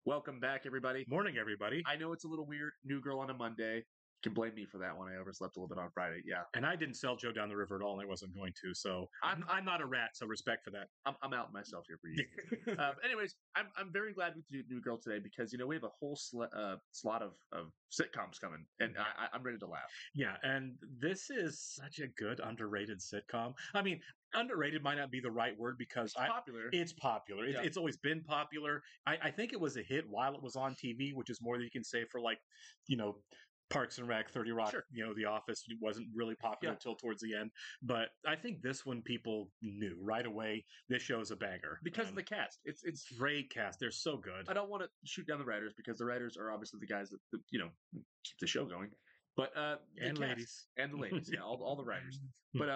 Welcome back, everybody. Morning, everybody. I know it's a little weird. New Girl on a Monday. You can blame me for that one. I overslept a little bit on Friday. Yeah, And I didn't sell Joe down the river at all, and I wasn't going to. So I'm not a rat. So respect for that. I'm out myself here for you. Anyways, I'm very glad we do New Girl today because we have a whole slot of sitcoms coming, and I'm ready to laugh. Yeah, and this is such a good underrated sitcom. I mean, underrated might not be the right word because Popular. it's popular. Yeah. It's always been popular. I think it was a hit while it was on TV, which is more than you can say for Parks and Rec, 30 Rock, Sure. The Office wasn't really popular until towards the end. But I think this one people knew right away. This show is a banger because of the cast. It's great cast. They're so good. I don't want to shoot down the writers because the writers are obviously the guys that keep the show going. But and ladies and the ladies, yeah, all the writers. But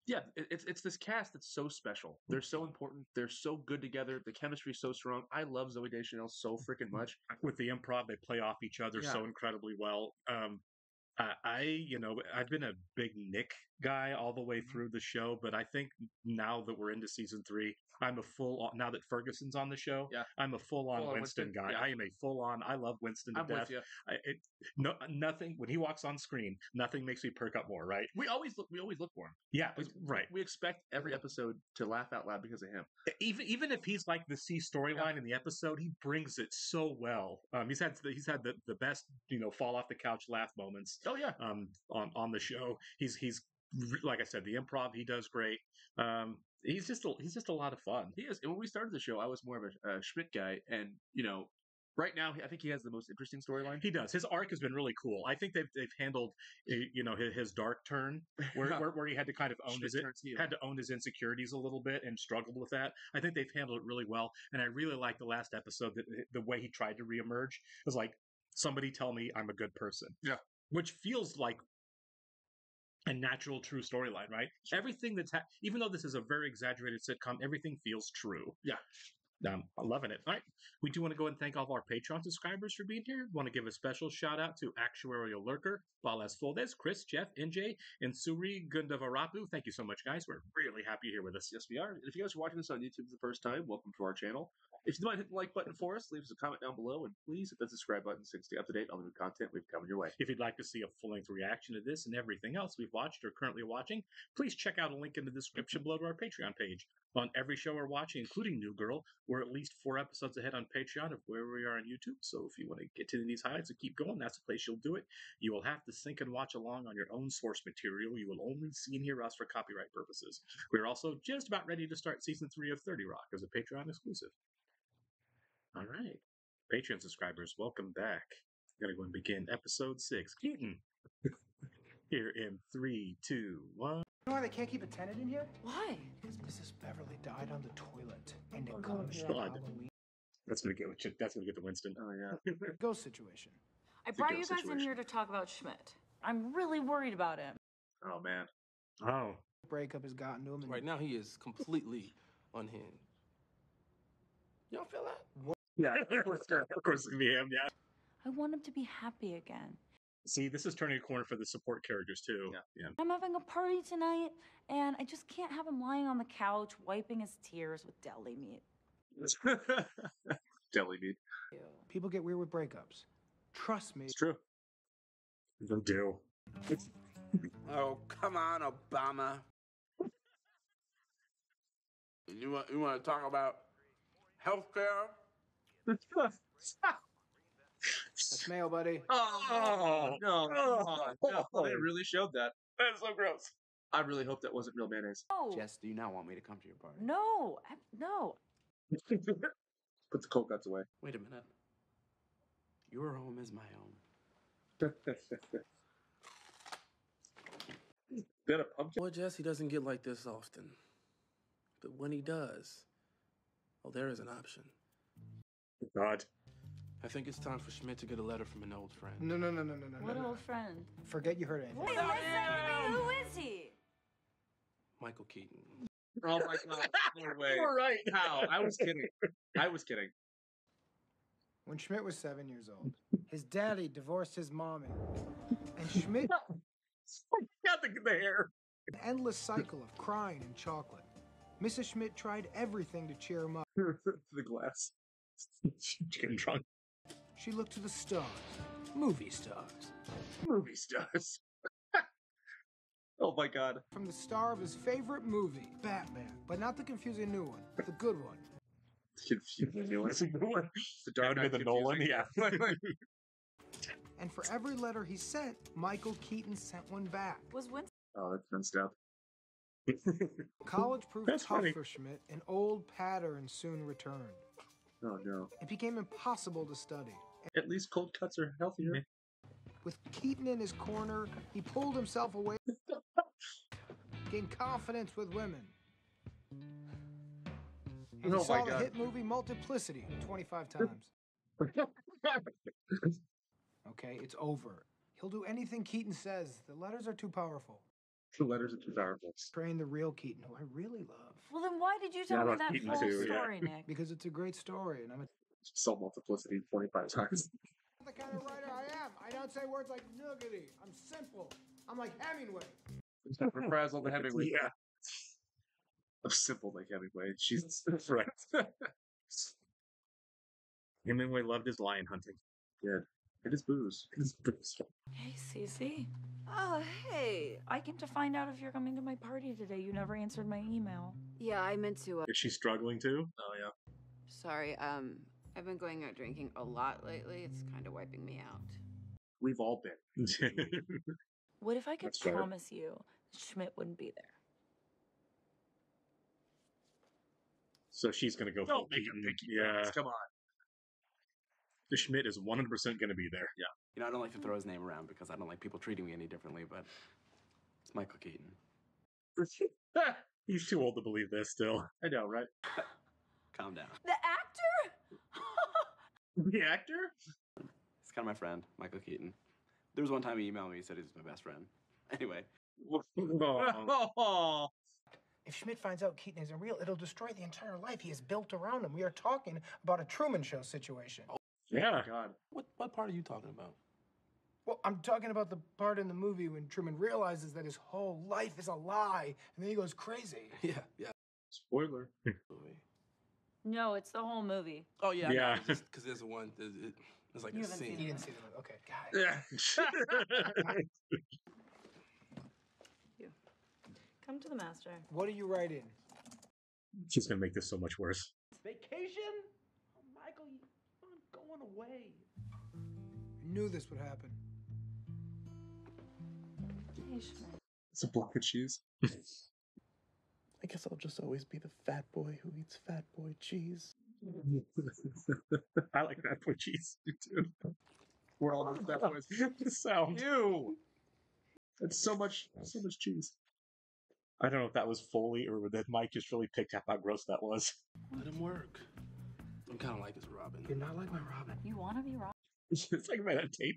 yeah, it's this cast that's so special. They're so important. They're so good together. The chemistry is so strong. I love Zooey Deschanel so freaking much. With the improv, they play off each other so incredibly well. I've been a big Nick guy all the way through the show, but I think now that we're into season 3, I'm a now that Ferguson's on the show, I'm a full-on Winston guy. Yeah. I am a full-on. I love Winston to death. With you. Nothing when he walks on screen, nothing makes me perk up more. Right? We always look for him. Yeah, right. We expect every episode to laugh out loud because of him. Even if he's like the C storyline in the episode, he brings it so well. He's had the best fall off the couch laugh moments. Oh yeah. On the show, he's like I said, the improv he does great. He's just a lot of fun. He is. And when we started the show, I was more of a Schmidt guy, and right now I think he has the most interesting storyline. He does. His arc has been really cool. I think they've handled his dark turn where he had to kind of own his insecurities a little bit and struggled with that. I think they've handled it really well, and I really like the last episode that the way he tried to reemerge was like, somebody tell me I'm a good person. Yeah. Which feels like a natural, true storyline, right? Sure. Everything that's even though this is a very exaggerated sitcom, everything feels true. Yeah. I'm loving it. All right. We do want to go ahead and thank all of our Patreon subscribers for being here. Want to give a special shout out to Actuarial Lurker, Balas Foldes, Chris, Jeff, NJ, and Suri Gundavarapu. Thank you so much, guys. We're really happy you're here with us. Yes, we are. And if you guys are watching this on YouTube for the first time, welcome to our channel. If you mind hitting the like button for us, leave us a comment down below, and please hit the subscribe button so you can stay up to date on the new content we've coming your way. If you'd like to see a full-length reaction to this and everything else we've watched or currently watching, please check out a link in the description below to our Patreon page. On every show we're watching, including New Girl, we're at least 4 episodes ahead on Patreon of where we are on YouTube. So if you want to get to these highlights and keep going, that's the place you'll do it. You will have to sync and watch along on your own source material. You will only see and hear us for copyright purposes. We're also just about ready to start season 3 of 30 Rock as a Patreon exclusive. All right. Patreon subscribers, welcome back. I'm going to go and begin episode 6. Keaton. Here in 3, 2, 1. You know why they can't keep a tenant in here? Why? Because Mrs. Beverly died on the toilet, and it comes to God. Halloween. That's gonna get to Winston. Oh yeah. Ghost situation. I brought you guys in here to talk about Schmidt. I'm really worried about him. Oh man. Oh. Breakup has gotten to him. Right now, he is completely unhinged. You don't feel that? Yeah, of course it's gonna be him. Yeah. I want him to be happy again. See, this is turning a corner for the support characters too. Yeah. I'm having a party tonight, and I just can't have him lying on the couch wiping his tears with deli meat. Deli meat. People get weird with breakups. Trust me. It's true. They do. Oh, come on, Obama. You want to talk about healthcare? That's mail, buddy. Oh no! No, they really showed that. That's so gross. I really hope that wasn't real mayonnaise. No. Jess, do you not want me to come to your party? No. No. Put the cold cuts away. Wait a minute. Your home is my home. Then a pumpkin. Well, Jess, he doesn't get like this often. But when he does, well, there is an option. God. I think it's time for Schmidt to get a letter from an old friend. No. What old friend? Forget you heard anything. Wait, listen to me. Who is he? Michael Keaton. Oh my god! No way. You're right. How? I was kidding. When Schmidt was 7 years old, his daddy divorced his mommy, and Schmidt Got the hair. an endless cycle of crying and chocolate. Mrs. Schmidt tried everything to cheer him up. The glass. Getting drunk. She looked to the stars, movie stars. Movie stars. Oh my god. From the star of his favorite movie, Batman, but not the confusing new one, the good one. That's a good one. The That would have been the Nolan, yeah. And for every letter he sent, Michael Keaton sent one back. Was Winston Oh, that's messed up. College proved That's tough funny. for Schmidt. An old pattern soon returned. Oh no. It became impossible to study. At least cold cuts are healthier. With Keaton in his corner, he pulled himself away, gained confidence with women. And he Oh saw my the God. hit movie Multiplicity 25 times. Okay, it's over. He'll do anything Keaton says. The letters are too powerful. The letters are too powerful. Train the real Keaton, who I really love. Well, then why did you Yeah, tell I me love that Keaton whole too, yeah. story, Nick? Because it's a great story, and I'm So multiplicity 25 times. the kind of writer I am. I don't say words like nuggety. I'm simple. I'm like Hemingway. Reprisal to Hemingway. Yeah. I'm simple like Hemingway. Jesus. That's right. Hemingway loved his lion hunting. It is booze. Hey, Cece. Oh, hey. I came to find out if you're coming to my party today. You never answered my email. Yeah, I meant to. Is she struggling too? Oh yeah. Sorry, I've been going out drinking a lot lately. It's kind of wiping me out. We've all been. What if I could That's fair. promise you Schmidt wouldn't be there? So she's gonna go. full Don't make a Keaton. picky Yeah. promise. Come on. The Schmidt is 100% gonna be there. You know, I don't like to throw his name around because I don't like people treating me any differently, but it's Michael Keaton. He's too old to believe this still. I know, right? Calm down. The actor? The actor? He's kind of my friend, Michael Keaton. There was one time he emailed me, he said he was my best friend. Anyway, Oh. If Schmidt finds out Keaton isn't real, it'll destroy the entire life he has built around him. We are talking about a Truman Show situation. Yeah. God. what part are you talking about? Well, I'm talking about the part in the movie when Truman realizes that his whole life is a lie, and then he goes crazy. Yeah. Spoiler. Movie. No, it's the whole movie. Oh, yeah. Yeah. Because there's one, there's like You a haven't scene. seen He didn't see the movie. Okay, got it. Yeah. Come to the master. What are you writing? She's gonna make this so much worse. Vacation? Oh, Michael, I'm going away. I knew this would happen. Hey, Schmidt. It's a block of cheese. I guess I'll just always be the fat boy who eats fat boy cheese. I like that for cheese. You too. We're all those bad boys. The sound. Ew. It's so much cheese. I don't know if that was Foley or that Mike just really picked up how gross that was. Let him work. I'm kind of like this Robin. You're not like my Robin. You want to be Rob? It's like made on tape.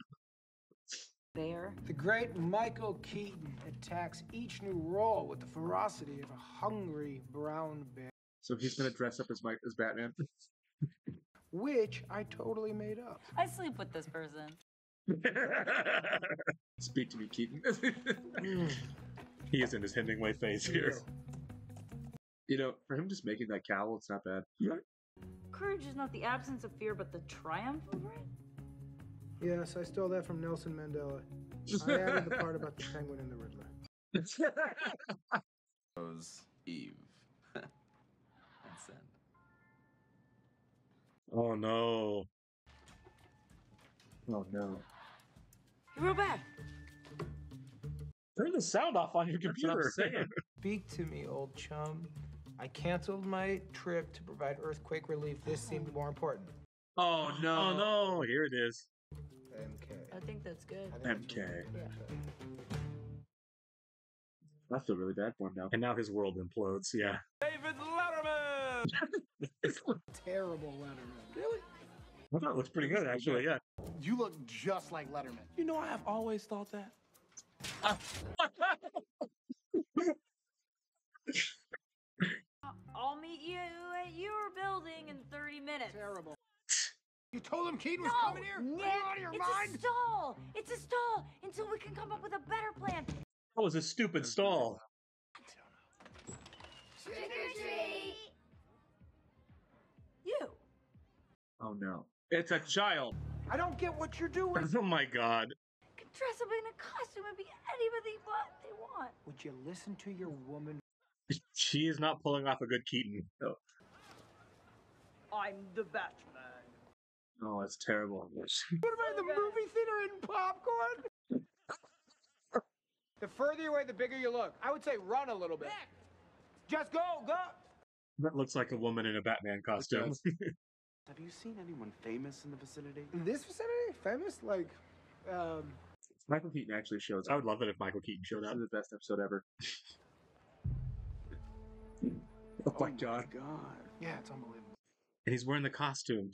There. The great Michael Keaton attacks each new role with the ferocity of a hungry brown bear, So he's gonna dress up as Batman. which I totally made up. I sleep with this person. Speak to me, Keaton. He is in his Hemingway phase here. You know, for him just making that cowl, it's not bad. Courage is not the absence of fear, but the triumph over it. Yes, I stole that from Nelson Mandela. I added the part about the penguin and the Riddler. Rose Eve. And send. Oh no. Oh no. You wrote back. Turn the sound off on your That's what I'm computer. saying. Speak to me, old chum. I canceled my trip to provide earthquake relief. This seemed more important. Oh no. Oh no, here it is. MK. I think that's good. MK. I feel really bad for him now. And now his world implodes, yeah. David Letterman! Terrible Letterman. Really? I thought it looks pretty good, actually, yeah. You look just like Letterman. You know, I have always thought that. I'll meet you at your building in 30 minutes. Terrible. You told him Keaton was No, coming here? Nick, Are you out of your it's mind? a stall. It's a stall until we can come up with a better plan. That was a stupid stall. Trick or treat. You. Oh no. It's a child. I don't get what you're doing. Oh my god. Can dress up in a costume and be anybody what they want. Would you listen to your woman? She is not pulling off a good Keaton. Oh, I'm the Batman. oh that's terrible. What am I, the movie theater eating popcorn? The further you away, the bigger you look. I would say run a little bit. Just go. That looks like a woman in a Batman costume. Have you seen anyone famous in the vicinity? In this vicinity? Famous? Like, Michael Keaton actually shows I up. would love it if Michael Keaton showed This up. is the best episode ever. Oh my god. yeah, it's unbelievable. And he's wearing the costume.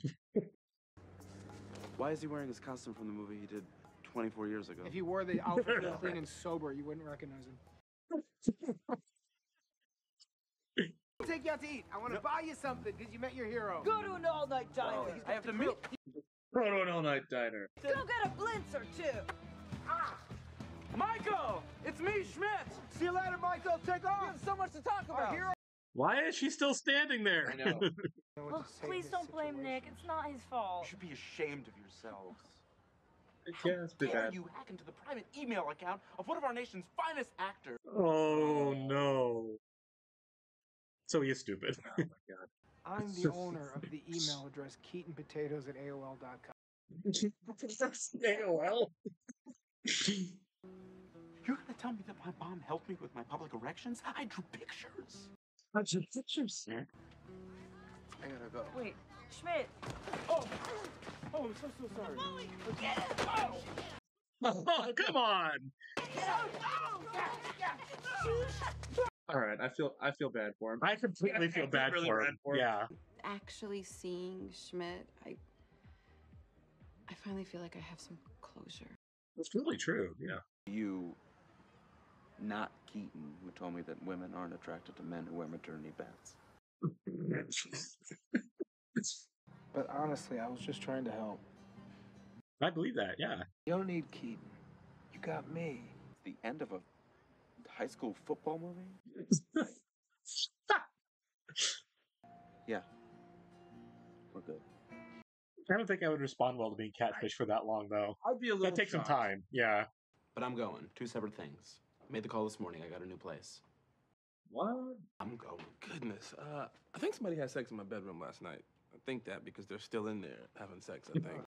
Why is he wearing his costume from the movie he did 24 years ago? If he wore the outfit clean and sober, you wouldn't recognize him. I'll take you out to eat. I want to buy you something because you met your hero. Go to an all-night diner. I have to meet. Go to an all-night diner. Go get a blintz or two. Michael! It's me, Schmidt! See you later, Michael. Take off! We have so much to talk Our about. hero. Why is she still standing there? I know. Look, please don't blame Nick. It's not his fault. You should be ashamed of yourselves. Yeah, it's pretty Dare bad. you hack into the private email account of one of our nation's finest actors? Oh no. So he is stupid. Oh my god. I'm the owner of the email address KeatonPotatoes@AOL.com. AOL. You're gonna tell me that my mom helped me with my public erections? I drew pictures. I gotta go. Wait, Schmidt. Oh, I'm so sorry. Oh, come on. All right, I feel bad for him. I completely feel bad really for bad him. for him. Yeah. Actually seeing Schmidt, I finally feel like I have some closure. That's really true. Yeah. You, not Keaton, who told me that women aren't attracted to men who wear maternity pants. But honestly, I was just trying to help. I believe that. Yeah. You don't need Keaton. You got me. The end of a high school football movie? Yeah. We're good. I don't think I would respond well to being catfish for that long, though. I'd be a little That takes some shocked. time. Yeah. But I'm going. Two separate things. Made the call this morning. I got a new place. What? I'm going. Goodness. I think somebody had sex in my bedroom last night. I think that because they're still in there having sex, I think.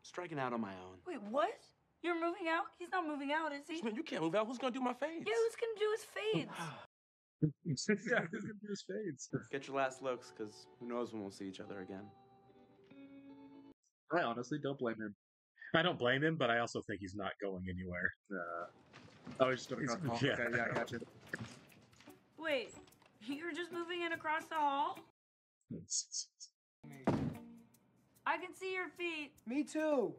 Striking out on my own. Wait, what? You're moving out? He's not moving out, is he? Man, you can't move out. Who's gonna do my face? Yeah, who's gonna do his fades? Yeah, who's gonna do his fades? Get your last looks, because who knows when we'll see each other again. I honestly don't blame him. I don't blame him, but I also think he's not going anywhere. Oh, he's just gonna come home. Yeah. Okay, yeah, I got you. Wait, you're just moving in across the hall? I can see your feet. Me too.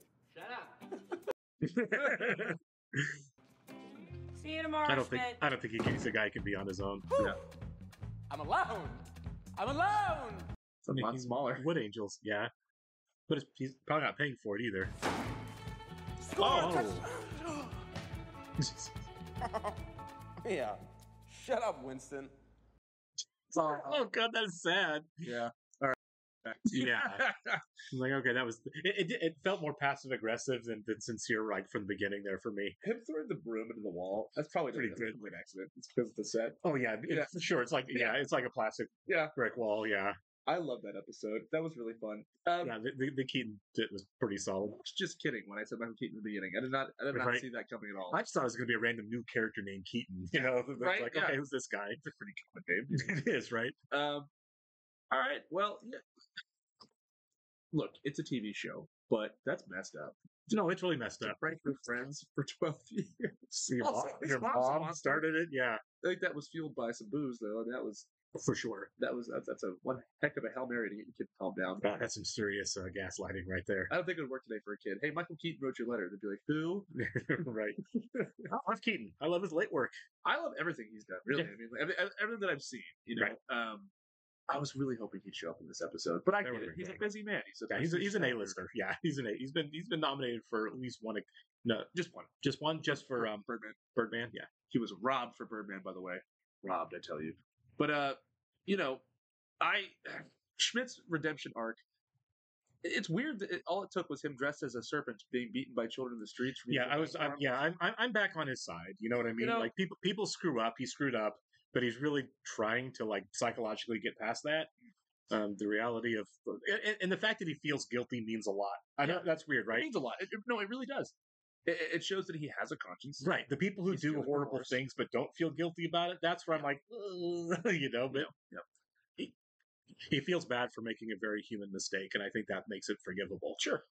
See you tomorrow, I don't think Schmidt. he's a guy who can be on his own. Yeah. I'm alone. I'm alone. It's a lot smaller. Wood Angels, yeah. But he's probably not paying for it either. Oh. Yeah. Shut up, Winston. Oh god, that's sad. Yeah. All right. Yeah. I'm like, okay, that was it felt more passive aggressive than sincere right from the beginning there for me. Him throwing the broom into the wall. That's probably Pretty not good. an accident. It's because of the set. Oh yeah, Yeah. for sure. It's like it's like a plastic Yeah. brick wall. Yeah, I love that episode. That was really fun. yeah. The Keaton bit was pretty solid. Just kidding. When I said Michael Keaton in the beginning, I did not Right. see that coming at all. I just thought it was going to be a random new character named Keaton. You know, that's Right, like yeah. okay, who's this guy? It's a pretty common name. It is, right? All right. Well, yeah. Look, it's a TV show, but that's messed up. No, it's really messed up. Prank your friends for 12 years. Your Also, his your mom's a mom monster. started it, yeah, I think that was fueled by some booze, though. And for sure. that's a one heck of a Hail Mary to get your kid to calm down. That's some serious gaslighting right there. I don't think it would work today for a kid. Hey, Michael Keaton wrote your letter. They'd be like, who? Right. I love Keaton. I love his late work. I love everything he's done, really. Yeah. I mean, everything that I've seen, you know. Right. I was really hoping he'd show up in this episode, but I That get would've it. He's a been busy man. He's an A-lister. Yeah, he's been nominated for at least one. No, Just one. just for Birdman. Birdman. Yeah. He was robbed for Birdman, by the way. Robbed, I tell you. But you know, Schmidt's redemption arc. It's weird that all it took was him dressed as a serpent being beaten by children in the streets. Yeah, I'm back on his side. You know what I mean? Like people screw up. He screwed up, but he's really trying to like psychologically get past that. The reality of and the fact that he feels guilty means a lot. I know that's weird, right? It means a lot. No, it really does. It shows that he has a conscience. Right. The people who do horrible things but don't feel guilty about it, that's where I'm like, you know, but he feels bad for making a very human mistake, and I think that makes it forgivable. Sure.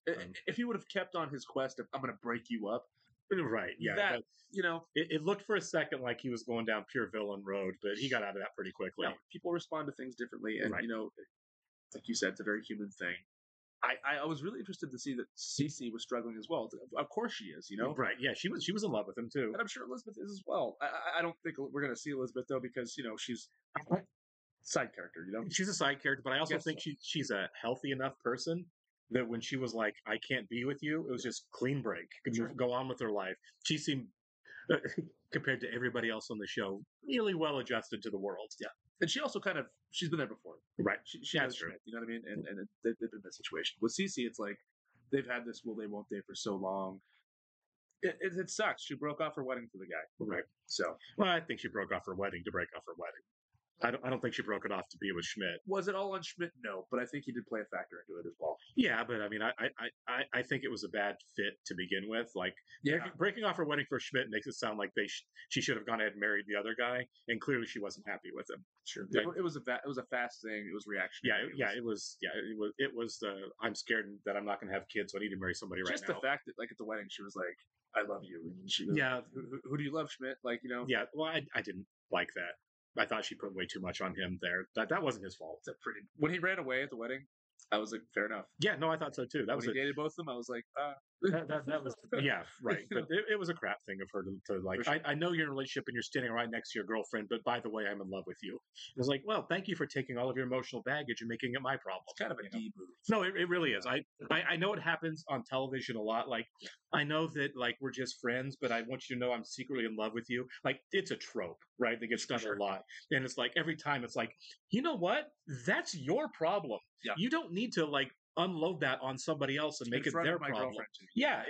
If he would have kept on his quest of, I'm going to break you up. Right, yeah. That, you know. It looked for a second like he was going down pure villain road, but he got out of that pretty quickly. Yeah, people respond to things differently, and, you know, like you said, it's a very human thing. I was really interested to see that Cece was struggling as well. Of course she is, you know? Right, yeah, she was in love with him, too. And I'm sure Elizabeth is as well. I don't think we're going to see Elizabeth, though, because, you know, she's side character, you know? She's a side character, but I also think she's a healthy enough person that when she was like, I can't be with you, it was just clean break. Could go on with her life. She seemed, compared to everybody else on the show, really well adjusted to the world. Yeah. And she also she's been there before. Right. She has Schmidt, you know what I mean? And they've been in that situation. With Cece, it's like, they've had this will they, won't they for so long. It sucks. She broke off her wedding for the guy. Right. So. Well, I think she broke off her wedding to break off her wedding. I don't think she broke it off to be with Schmidt. Was it all on Schmidt? No, but I think he did play a factor into it as well. Yeah, but I mean, I think it was a bad fit to begin with. Like, breaking off her wedding for Schmidt makes it sound like she should have gone ahead and married the other guy, and clearly she wasn't happy with him. Sure, it was a fast thing. It was reactionary. It was. I'm scared that I'm not going to have kids, so I need to marry somebody right now. Just the fact that, like, at the wedding, she was like, "I love you," and she was, who do you love, Schmidt? Like, you know. Yeah, well, I didn't like that. I thought she put way too much on him there. That wasn't his fault. When he ran away at the wedding, I was like, fair enough. Yeah, no, I thought so too. When he dated both of them, I was like, that was yeah, right. But it was a crap thing of her to like. Sure. I know you're in a relationship and you're standing right next to your girlfriend, but by the way, I'm in love with you. It was like, well, thank you for taking all of your emotional baggage and making it my problem. It's kind of a D move. No, it really is. I know it happens on television a lot. Like, I know that like we're just friends, but I want you to know I'm secretly in love with you. Like, it's a trope, right? That gets done a lot, and it's like every time it's like, you know what? That's your problem. Yeah. You don't need to like unload that on somebody else and make it their problem. Yeah.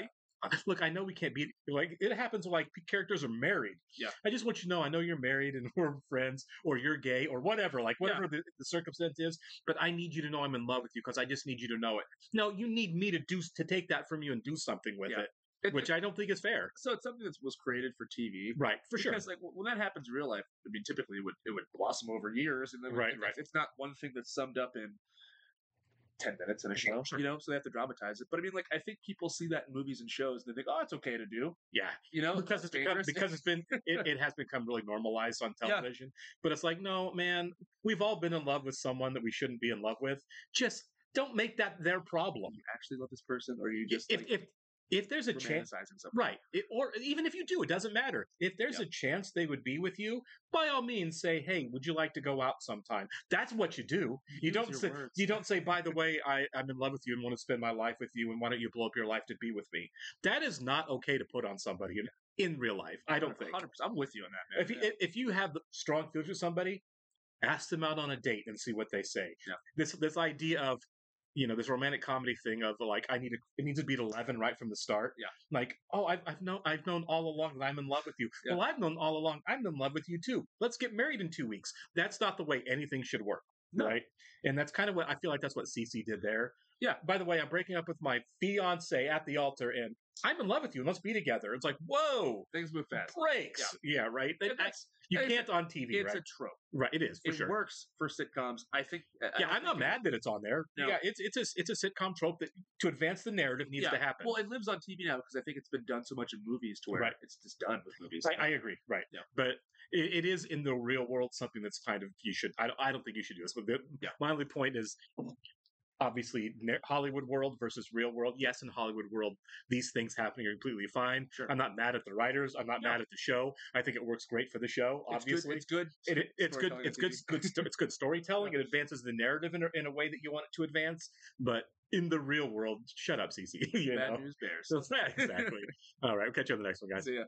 Look, I know we can't be like it happens when like characters are married. Yeah. I just want you to know I know you're married and we're friends, or you're gay, or whatever, like whatever the circumstance is, but I need you to know I'm in love with you because I just need you to know it. No, you need me to take that from you and do something with it. Which I don't think is fair. So it's something that was created for TV, right? For sure. Because like when that happens in real life, I mean, typically it would blossom over years, and then right. It's not one thing that's summed up in 10 minutes in a show, you know. So they have to dramatize it. But I mean, like, I think people see that in movies and shows, and they think, oh, it's okay to do. Yeah, you know, because it has become really normalized on television. Yeah. But it's like, no, man, we've all been in love with someone that we shouldn't be in love with. Just don't make that their problem. You actually love this person, or you just if there's a chance, right? Or even if you do, it doesn't matter. If there's a chance they would be with you, by all means, say, "Hey, would you like to go out sometime?" That's what you do. You don't say, "By the way, I'm in love with you and want to spend my life with you, and why don't you blow up your life to be with me?" That is not okay to put on somebody in real life. I don't think. 100%. I'm with you on that, man. If you have strong feelings with somebody, ask them out on a date and see what they say. Yeah. This idea of, you know, this romantic comedy thing of like, it needs to be at 11 right from the start. Yeah. Like, oh, I've known all along that I'm in love with you. Yeah. Well, I've known all along I'm in love with you too. Let's get married in 2 weeks. That's not the way anything should work. No. Right. And that's kind of what I feel like that's what Cece did there. Yeah. By the way, I'm breaking up with my fiance at the altar and I'm in love with you and let's be together. It's like, whoa. Things move fast. Breaks. Yeah, right. You can't on TV, it's right? a trope. Right, it is, for sure. It works for sitcoms. I think... I'm not mad that it's on there. No. Yeah, it's a sitcom trope that, to advance the narrative, needs to happen. Well, it lives on TV now because I think it's been done so much in movies to where it's just done with movies. I agree, right. Yeah. But it is, in the real world, something that's kind of... I don't think you should do this. But my only point is... Obviously, Hollywood world versus real world. Yes, in Hollywood world, these things happening are completely fine. Sure. I'm not mad at the writers. I'm not mad at the show. I think it works great for the show. Obviously, it's good. It's good storytelling. It advances the narrative in a way that you want it to advance. But in the real world, shut up, Cece. Bad news bears. Exactly. All right, we'll catch you on the next one, guys. See ya.